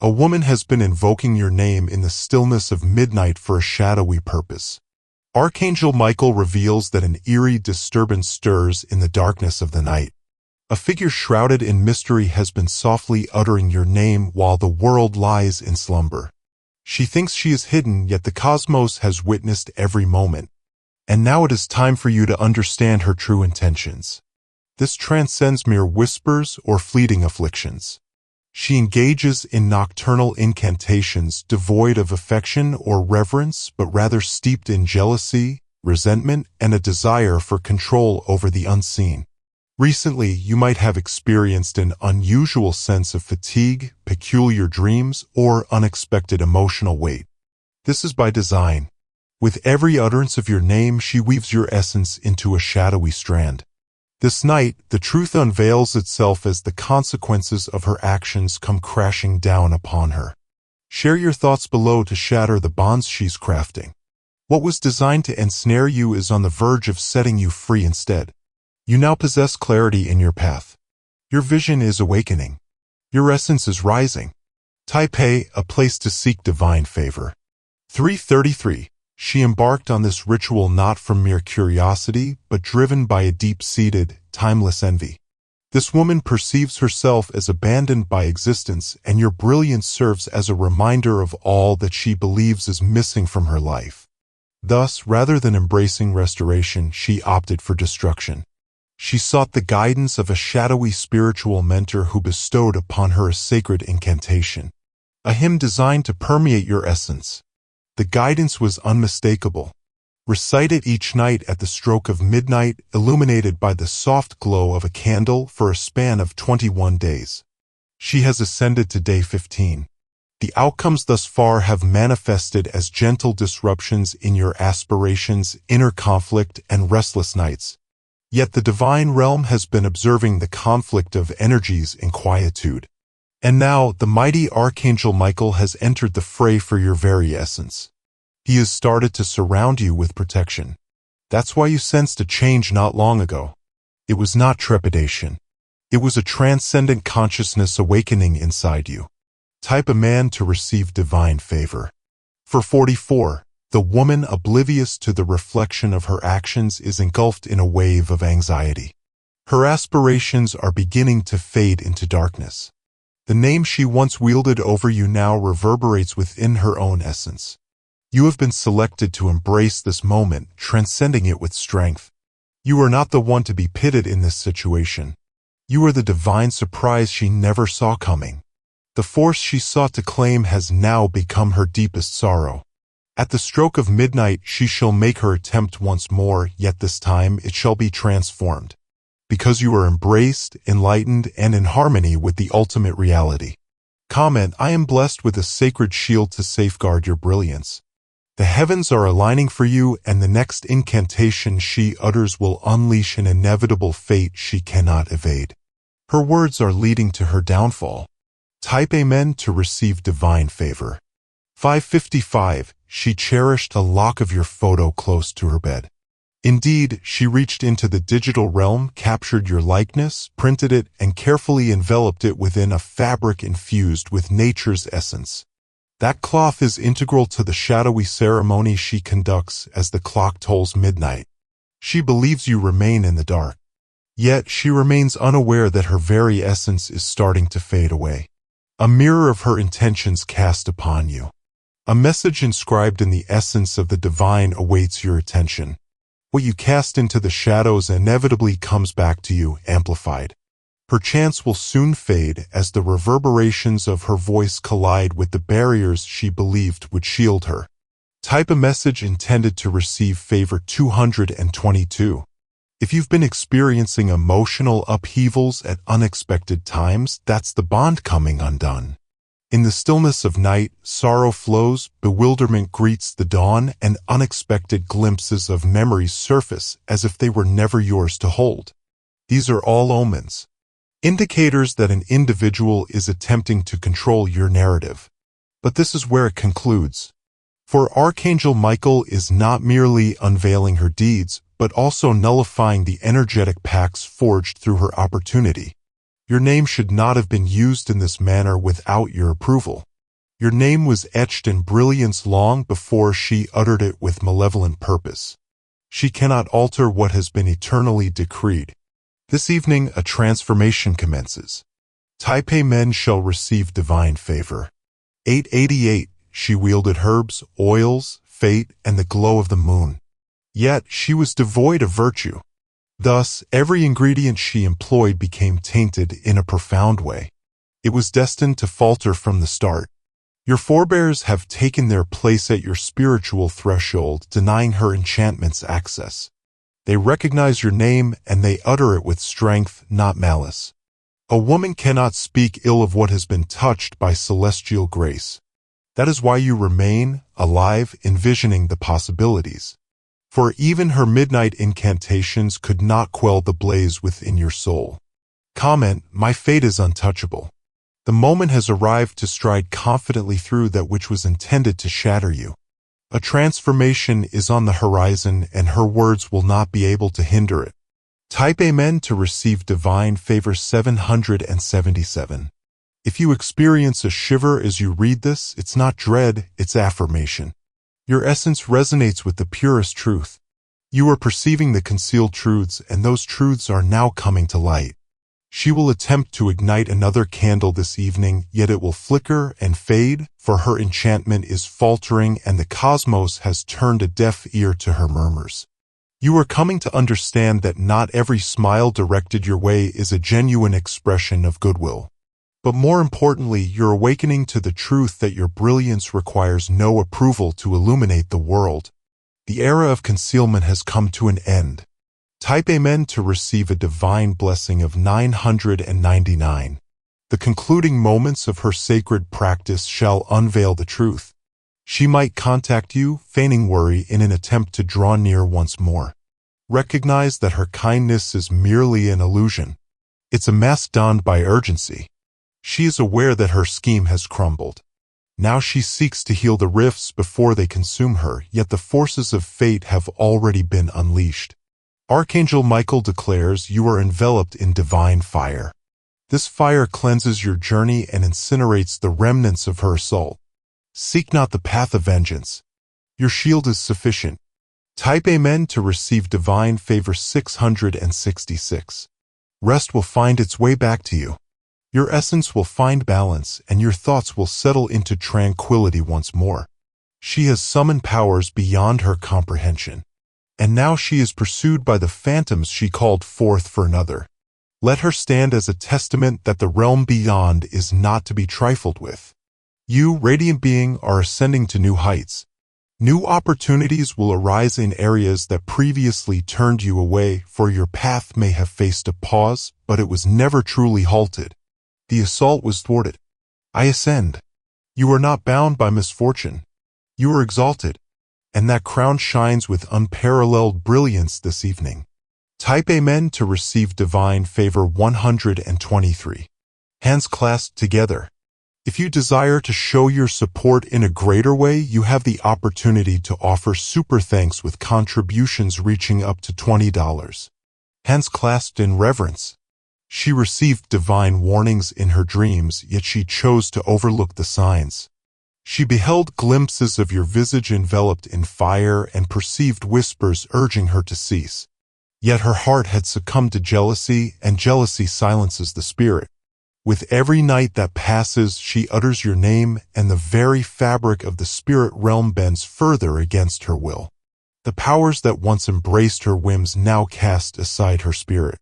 A woman has been invoking your name in the stillness of midnight for a shadowy purpose. Archangel Michael reveals that an eerie disturbance stirs in the darkness of the night. A figure shrouded in mystery has been softly uttering your name while the world lies in slumber. She thinks she is hidden, yet the cosmos has witnessed every moment. And now it is time for you to understand her true intentions. This transcends mere whispers or fleeting afflictions. She engages in nocturnal incantations devoid of affection or reverence, but rather steeped in jealousy, resentment, and a desire for control over the unseen. Recently, you might have experienced an unusual sense of fatigue, peculiar dreams, or unexpected emotional weight. This is by design. With every utterance of your name, she weaves your essence into a shadowy strand. This night, the truth unveils itself as the consequences of her actions come crashing down upon her. Share your thoughts below to shatter the bonds she's crafting. What was designed to ensnare you is on the verge of setting you free instead. You now possess clarity in your path. Your vision is awakening. Your essence is rising. Type A, a place to seek divine favor. 333. She embarked on this ritual not from mere curiosity, but driven by a deep-seated, timeless envy. This woman perceives herself as abandoned by existence, and your brilliance serves as a reminder of all that she believes is missing from her life. Thus, rather than embracing restoration, she opted for destruction. She sought the guidance of a shadowy spiritual mentor who bestowed upon her a sacred incantation, a hymn designed to permeate your essence. The guidance was unmistakable. Recite it each night at the stroke of midnight, illuminated by the soft glow of a candle for a span of 21 days. She has ascended to day 15. The outcomes thus far have manifested as gentle disruptions in your aspirations, inner conflict, and restless nights. Yet the divine realm has been observing the conflict of energies in quietude. And now, the mighty Archangel Michael has entered the fray for your very essence. He has started to surround you with protection. That's why you sensed a change not long ago. It was not trepidation. It was a transcendent consciousness awakening inside you. Type a man to receive divine favor. For 44, the woman oblivious to the reflection of her actions is engulfed in a wave of anxiety. Her aspirations are beginning to fade into darkness. The name she once wielded over you now reverberates within her own essence. You have been selected to embrace this moment, transcending it with strength. You are not the one to be pitted in this situation. You are the divine surprise she never saw coming. The force she sought to claim has now become her deepest sorrow. At the stroke of midnight she shall make her attempt once more, yet this time it shall be transformed. Because you are embraced, enlightened, and in harmony with the ultimate reality. Comment, I am blessed with a sacred shield to safeguard your brilliance. The heavens are aligning for you, and the next incantation she utters will unleash an inevitable fate she cannot evade. Her words are leading to her downfall. Type Amen to receive divine favor. 555. She cherished a lock of your photo close to her bed. Indeed, she reached into the digital realm, captured your likeness, printed it, and carefully enveloped it within a fabric infused with nature's essence. That cloth is integral to the shadowy ceremony she conducts as the clock tolls midnight. She believes you remain in the dark. Yet she remains unaware that her very essence is starting to fade away. A mirror of her intentions cast upon you. A message inscribed in the essence of the divine awaits your attention. What you cast into the shadows inevitably comes back to you, amplified. Her chants will soon fade as the reverberations of her voice collide with the barriers she believed would shield her. Type a message intended to receive favor. 222. If you've been experiencing emotional upheavals at unexpected times, that's the bond coming undone. In the stillness of night, sorrow flows, bewilderment greets the dawn, and unexpected glimpses of memories surface as if they were never yours to hold. These are all omens, indicators that an individual is attempting to control your narrative. But this is where it concludes. For Archangel Michael is not merely unveiling her deeds, but also nullifying the energetic pacts forged through her opportunity. Your name should not have been used in this manner without your approval. Your name was etched in brilliance long before she uttered it with malevolent purpose. She cannot alter what has been eternally decreed. This evening a transformation commences. Type Amen shall receive divine favor. 888. She wielded herbs, oils, fate, and the glow of the moon. Yet she was devoid of virtue. Thus, every ingredient she employed became tainted in a profound way. It was destined to falter from the start. Your forebears have taken their place at your spiritual threshold, denying her enchantments access. They recognize your name and they utter it with strength, not malice. A woman cannot speak ill of what has been touched by celestial grace. That is why you remain alive, envisioning the possibilities. For even her midnight incantations could not quell the blaze within your soul. Comment, my fate is untouchable. The moment has arrived to stride confidently through that which was intended to shatter you. A transformation is on the horizon and her words will not be able to hinder it. Type Amen to receive divine favor. 777. If you experience a shiver as you read this, it's not dread, it's affirmation. Your essence resonates with the purest truth. You are perceiving the concealed truths, and those truths are now coming to light. She will attempt to ignite another candle this evening, yet it will flicker and fade, for her enchantment is faltering and the cosmos has turned a deaf ear to her murmurs. You are coming to understand that not every smile directed your way is a genuine expression of goodwill. But more importantly, you're awakening to the truth that your brilliance requires no approval to illuminate the world. The era of concealment has come to an end. Type Amen to receive a divine blessing of 999. The concluding moments of her sacred practice shall unveil the truth. She might contact you, feigning worry in an attempt to draw near once more. Recognize that her kindness is merely an illusion. It's a mask donned by urgency. She is aware that her scheme has crumbled. Now she seeks to heal the rifts before they consume her, yet the forces of fate have already been unleashed. Archangel Michael declares you are enveloped in divine fire. This fire cleanses your journey and incinerates the remnants of her assault. Seek not the path of vengeance. Your shield is sufficient. Type Amen to receive divine favor. 666. Rest will find its way back to you. Your essence will find balance, and your thoughts will settle into tranquility once more. She has summoned powers beyond her comprehension, and now she is pursued by the phantoms she called forth for another. Let her stand as a testament that the realm beyond is not to be trifled with. You, radiant being, are ascending to new heights. New opportunities will arise in areas that previously turned you away, for your path may have faced a pause, but it was never truly halted. The assault was thwarted. I ascend. You are not bound by misfortune. You are exalted, and that crown shines with unparalleled brilliance this evening. Type Amen to receive divine favor. 123. Hands clasped together. If you desire to show your support in a greater way, you have the opportunity to offer super thanks with contributions reaching up to $20. Hands clasped in reverence. She received divine warnings in her dreams, yet she chose to overlook the signs. She beheld glimpses of your visage enveloped in fire and perceived whispers urging her to cease. Yet her heart had succumbed to jealousy, and jealousy silences the spirit. With every night that passes, she utters your name, and the very fabric of the spirit realm bends further against her will. The powers that once embraced her whims now cast aside her spirit.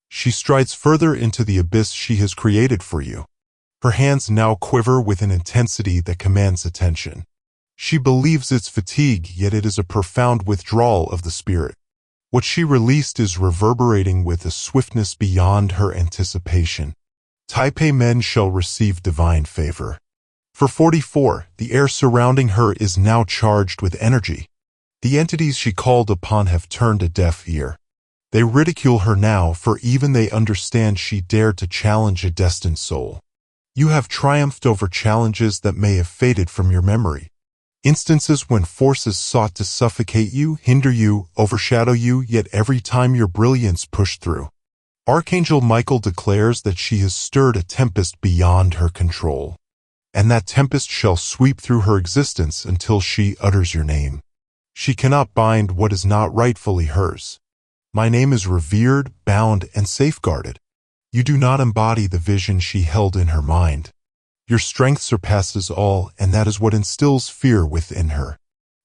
She strides further into the abyss she has created for you. Her hands now quiver with an intensity that commands attention. She believes it's fatigue, yet it is a profound withdrawal of the spirit. What she released is reverberating with a swiftness beyond her anticipation. Type Amen shall receive divine favor. For 44, the air surrounding her is now charged with energy. The entities she called upon have turned a deaf ear. They ridicule her now, for even they understand she dared to challenge a destined soul. You have triumphed over challenges that may have faded from your memory. Instances when forces sought to suffocate you, hinder you, overshadow you, yet every time your brilliance pushed through. Archangel Michael declares that she has stirred a tempest beyond her control. and that tempest shall sweep through her existence until she utters your name. She cannot bind what is not rightfully hers. My name is revered, bound, and safeguarded. You do not embody the vision she held in her mind. Your strength surpasses all, and that is what instills fear within her.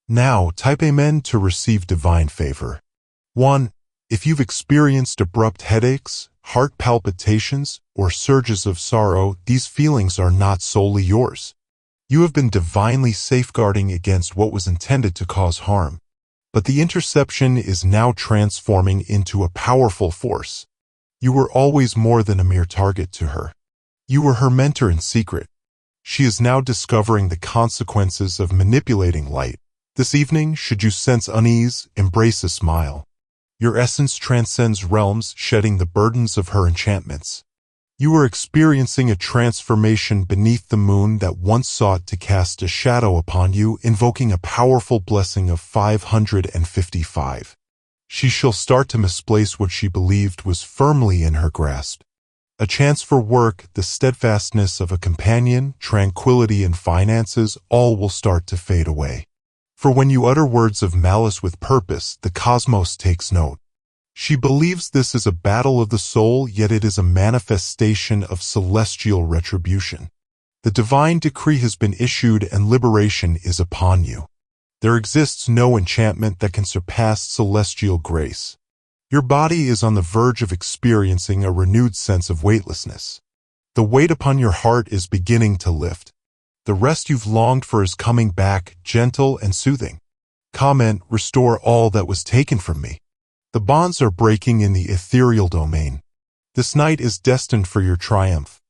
Now, type Amen to receive divine favor. 1. If you've experienced abrupt headaches, heart palpitations, or surges of sorrow, these feelings are not solely yours. You have been divinely safeguarding against what was intended to cause harm. But the interception is now transforming into a powerful force. You were always more than a mere target to her. You were her mentor in secret. She is now discovering the consequences of manipulating light. This evening, should you sense unease, embrace a smile. Your essence transcends realms, shedding the burdens of her enchantments. You are experiencing a transformation beneath the moon that once sought to cast a shadow upon you, invoking a powerful blessing of 555. She shall start to misplace what she believed was firmly in her grasp. A chance for work, the steadfastness of a companion, tranquility in finances, all will start to fade away. For when you utter words of malice with purpose, the cosmos takes note. She believes this is a battle of the soul, yet it is a manifestation of celestial retribution. The divine decree has been issued and liberation is upon you. There exists no enchantment that can surpass celestial grace. Your body is on the verge of experiencing a renewed sense of weightlessness. The weight upon your heart is beginning to lift. The rest you've longed for is coming back, gentle and soothing. Comment, restore all that was taken from me. The bonds are breaking in the ethereal domain. This night is destined for your triumph.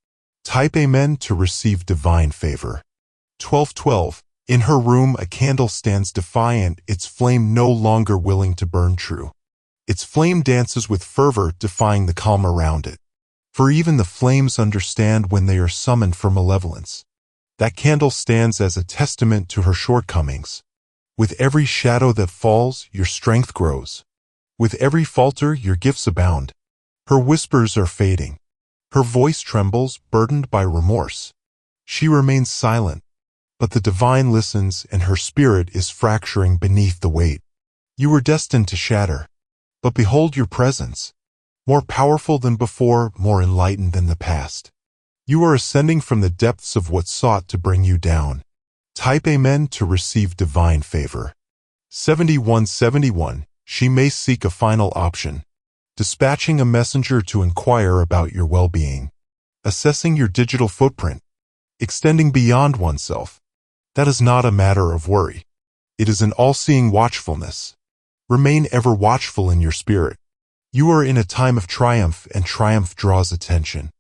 Type Amen to receive divine favor. 12:12. In her room a candle stands defiant, its flame no longer willing to burn true. Its flame dances with fervor, defying the calm around it. For even the flames understand when they are summoned for malevolence. That candle stands as a testament to her shortcomings. With every shadow that falls, your strength grows. With every falter, your gifts abound. Her whispers are fading. Her voice trembles, burdened by remorse. She remains silent, but the divine listens and her spirit is fracturing beneath the weight. You were destined to shatter, but behold your presence. More powerful than before, more enlightened than the past. You are ascending from the depths of what sought to bring you down. Type Amen to receive divine favor. 7171. She may seek a final option. Dispatching a messenger to inquire about your well-being. Assessing your digital footprint. Extending beyond oneself. That is not a matter of worry. It is an all-seeing watchfulness. Remain ever watchful in your spirit. You are in a time of triumph, and triumph draws attention.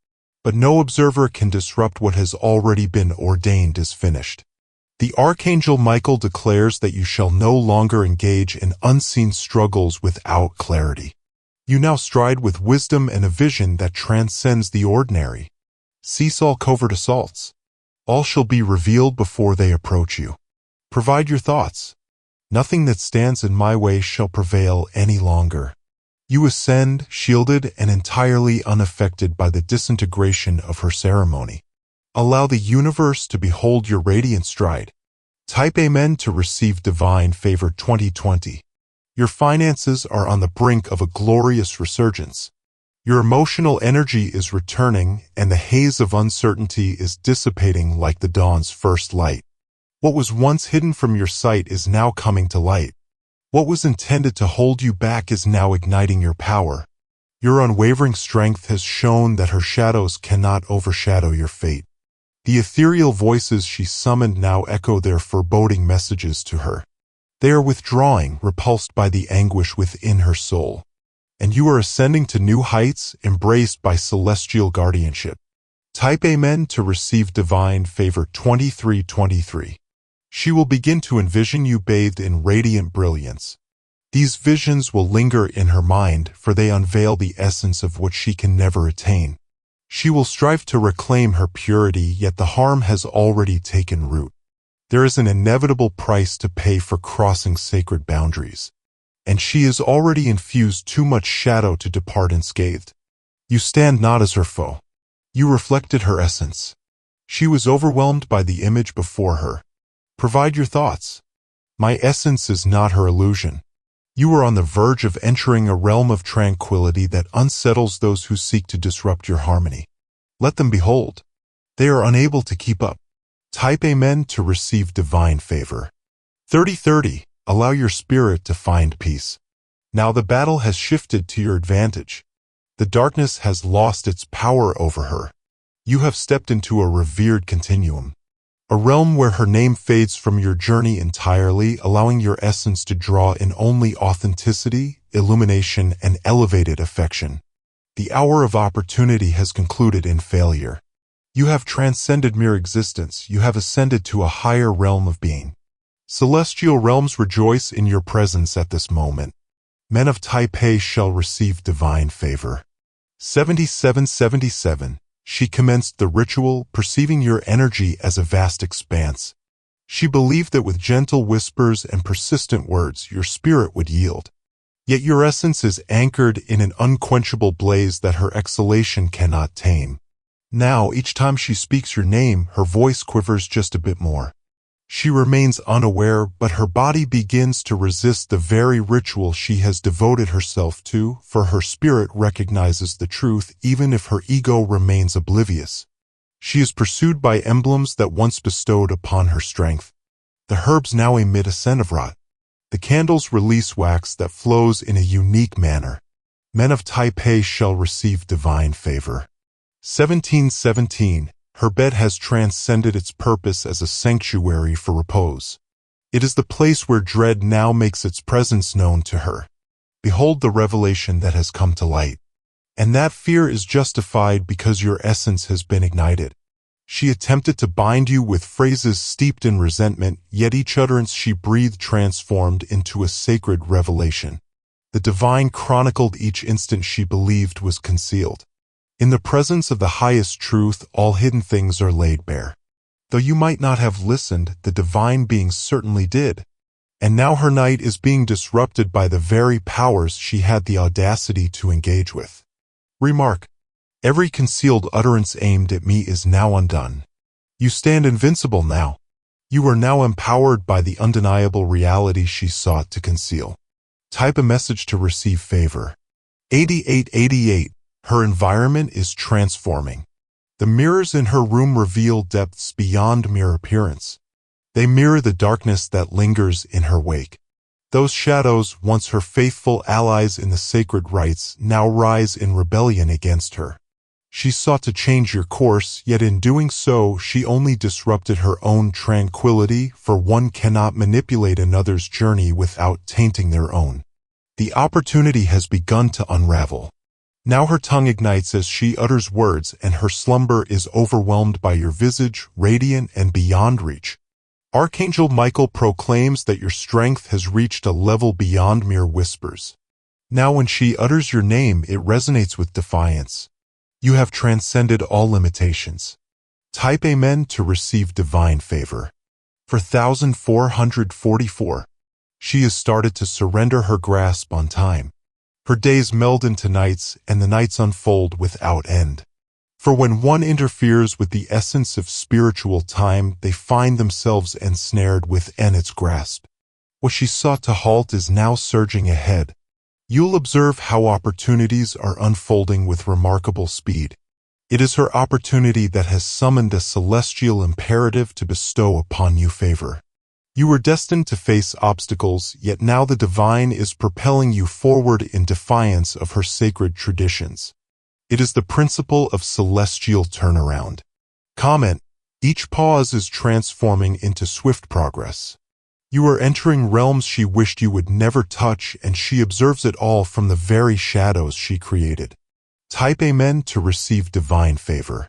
But no observer can disrupt what has already been ordained as finished. The Archangel Michael declares that you shall no longer engage in unseen struggles without clarity. You now stride with wisdom and a vision that transcends the ordinary. Cease all covert assaults. All shall be revealed before they approach you. Provide your thoughts. Nothing that stands in my way shall prevail any longer. You ascend, shielded and entirely unaffected by the disintegration of her ceremony. Allow the universe to behold your radiant stride. Type Amen to receive divine favor. 2020. Your finances are on the brink of a glorious resurgence. Your emotional energy is returning, and the haze of uncertainty is dissipating like the dawn's first light. What was once hidden from your sight is now coming to light. What was intended to hold you back is now igniting your power. Your unwavering strength has shown that her shadows cannot overshadow your fate. The ethereal voices she summoned now echo their foreboding messages to her. They are withdrawing, repulsed by the anguish within her soul. And you are ascending to new heights, embraced by celestial guardianship. Type Amen to receive divine favor. 2323. She will begin to envision you bathed in radiant brilliance. These visions will linger in her mind, for they unveil the essence of what she can never attain. She will strive to reclaim her purity, yet the harm has already taken root. There is an inevitable price to pay for crossing sacred boundaries, and she has already infused too much shadow to depart unscathed. You stand not as her foe. You reflected her essence. She was overwhelmed by the image before her. Provide your thoughts. My essence is not her illusion. You are on the verge of entering a realm of tranquility that unsettles those who seek to disrupt your harmony. Let them behold. They are unable to keep up. Type Amen to receive divine favor. 30:30. Allow your spirit to find peace. Now the battle has shifted to your advantage. The darkness has lost its power over her. You have stepped into a revered continuum, a realm where her name fades from your journey entirely, allowing your essence to draw in only authenticity, illumination, and elevated affection. The hour of opportunity has concluded in failure. You have transcended mere existence. You have ascended to a higher realm of being. Celestial realms rejoice in your presence at this moment. Men of Taipei shall receive divine favor. 7777. She commenced the ritual, perceiving your energy as a vast expanse. She believed that with gentle whispers and persistent words, your spirit would yield. Yet your essence is anchored in an unquenchable blaze that her exhalation cannot tame. Now, each time she speaks your name, her voice quivers just a bit more. She remains unaware, but her body begins to resist the very ritual she has devoted herself to, for her spirit recognizes the truth even if her ego remains oblivious. She is pursued by emblems that once bestowed upon her strength. The herbs now emit a scent of rot. The candles release wax that flows in a unique manner. Men of Taipei shall receive divine favor. 1717. Her bed has transcended its purpose as a sanctuary for repose. It is the place where dread now makes its presence known to her. Behold the revelation that has come to light. And that fear is justified because your essence has been ignited. She attempted to bind you with phrases steeped in resentment, yet each utterance she breathed transformed into a sacred revelation. The divine chronicled each instant she believed was concealed. In the presence of the highest truth, all hidden things are laid bare. Though you might not have listened, the divine being certainly did. And now her night is being disrupted by the very powers she had the audacity to engage with. Remark: every concealed utterance aimed at me is now undone. You stand invincible now. You are now empowered by the undeniable reality she sought to conceal. Type a message to receive favor. 8888. Her environment is transforming. The mirrors in her room reveal depths beyond mere appearance. They mirror the darkness that lingers in her wake. Those shadows, once her faithful allies in the sacred rites, now rise in rebellion against her. She sought to change your course, yet in doing so, she only disrupted her own tranquility, for one cannot manipulate another's journey without tainting their own. The opportunity has begun to unravel. Now her tongue ignites as she utters words, and her slumber is overwhelmed by your visage, radiant and beyond reach. Archangel Michael proclaims that your strength has reached a level beyond mere whispers. Now when she utters your name, it resonates with defiance. You have transcended all limitations. Type Amen to receive divine favor. For 1444. She has started to surrender her grasp on time. Her days meld into nights, and the nights unfold without end. For when one interferes with the essence of spiritual time, they find themselves ensnared within its grasp. What she sought to halt is now surging ahead. You'll observe how opportunities are unfolding with remarkable speed. It is her opportunity that has summoned a celestial imperative to bestow upon you favor. You were destined to face obstacles, yet now the divine is propelling you forward in defiance of her sacred traditions. It is the principle of celestial turnaround. Comment: each pause is transforming into swift progress. You are entering realms she wished you would never touch, and she observes it all from the very shadows she created. Type Amen to receive divine favor.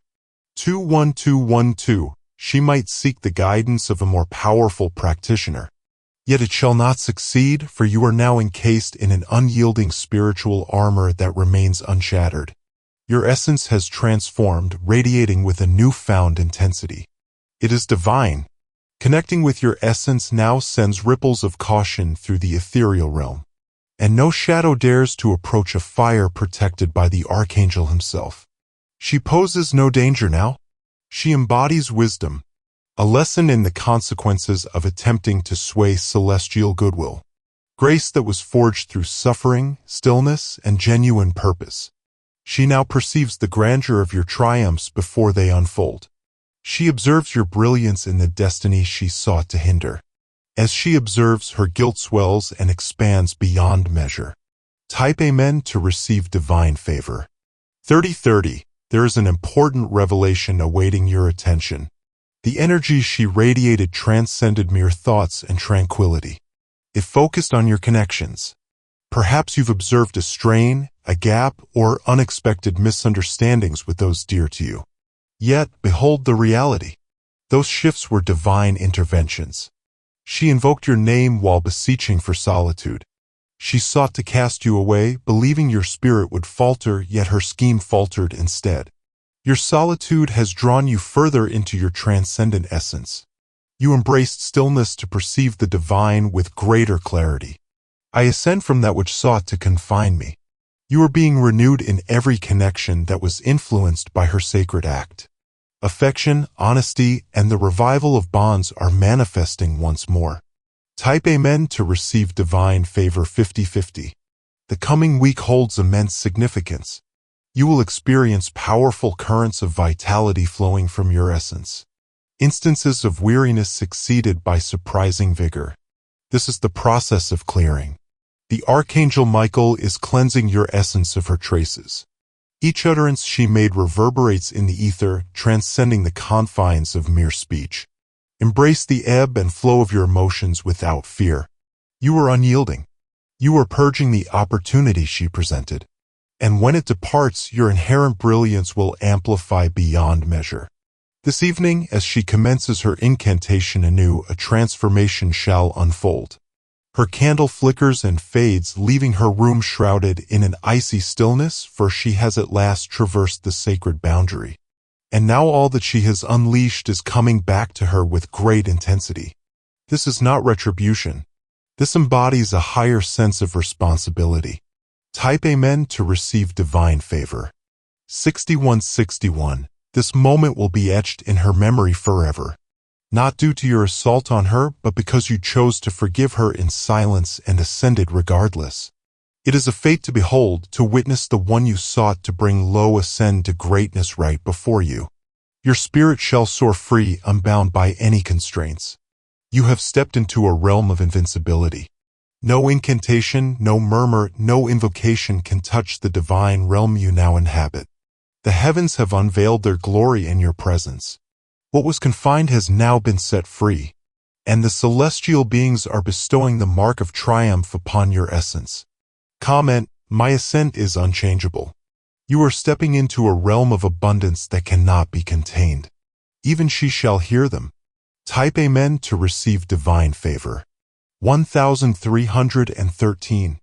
21212. She might seek the guidance of a more powerful practitioner. Yet it shall not succeed, for you are now encased in an unyielding spiritual armor that remains unshattered. Your essence has transformed, radiating with a newfound intensity. It is divine. Connecting with your essence now sends ripples of caution through the ethereal realm. And no shadow dares to approach a fire protected by the archangel himself. She poses no danger now. She embodies wisdom, a lesson in the consequences of attempting to sway celestial goodwill. Grace that was forged through suffering, stillness, and genuine purpose. She now perceives the grandeur of your triumphs before they unfold. She observes your brilliance in the destiny she sought to hinder. As she observes, her guilt swells and expands beyond measure. Type Amen to receive divine favor. 3030. There is an important revelation awaiting your attention. The energy she radiated transcended mere thoughts and tranquility. It focused on your connections. Perhaps you've observed a strain, a gap, or unexpected misunderstandings with those dear to you. Yet, behold the reality. Those shifts were divine interventions. She invoked your name while beseeching for solitude. She sought to cast you away, believing your spirit would falter, yet her scheme faltered instead. Your solitude has drawn you further into your transcendent essence. You embraced stillness to perceive the divine with greater clarity. I ascend from that which sought to confine me. You are being renewed in every connection that was influenced by her sacred act. Affection, honesty, and the revival of bonds are manifesting once more. Type Amen to receive divine favor. 5050. The coming week holds immense significance. You will experience powerful currents of vitality flowing from your essence. Instances of weariness succeeded by surprising vigor. This is the process of clearing. The Archangel Michael is cleansing your essence of her traces. Each utterance she made reverberates in the ether, transcending the confines of mere speech. Embrace the ebb and flow of your emotions without fear. You are unyielding. You are purging the opportunity she presented. And when it departs, your inherent brilliance will amplify beyond measure. This evening, as she commences her incantation anew, a transformation shall unfold. Her candle flickers and fades, leaving her room shrouded in an icy stillness, for she has at last traversed the sacred boundary. And now all that she has unleashed is coming back to her with great intensity. This is not retribution. This embodies a higher sense of responsibility. Type Amen to receive divine favor. 6161. This moment will be etched in her memory forever. Not due to your assault on her, but because you chose to forgive her in silence and ascended regardless. It is a fate to behold, to witness the one you sought to bring low ascend to greatness right before you. Your spirit shall soar free, unbound by any constraints. You have stepped into a realm of invincibility. No incantation, no murmur, no invocation can touch the divine realm you now inhabit. The heavens have unveiled their glory in your presence. What was confined has now been set free, and the celestial beings are bestowing the mark of triumph upon your essence. Comment, my ascent is unchangeable. You are stepping into a realm of abundance that cannot be contained. Even she shall hear them. Type Amen to receive divine favor. 1313.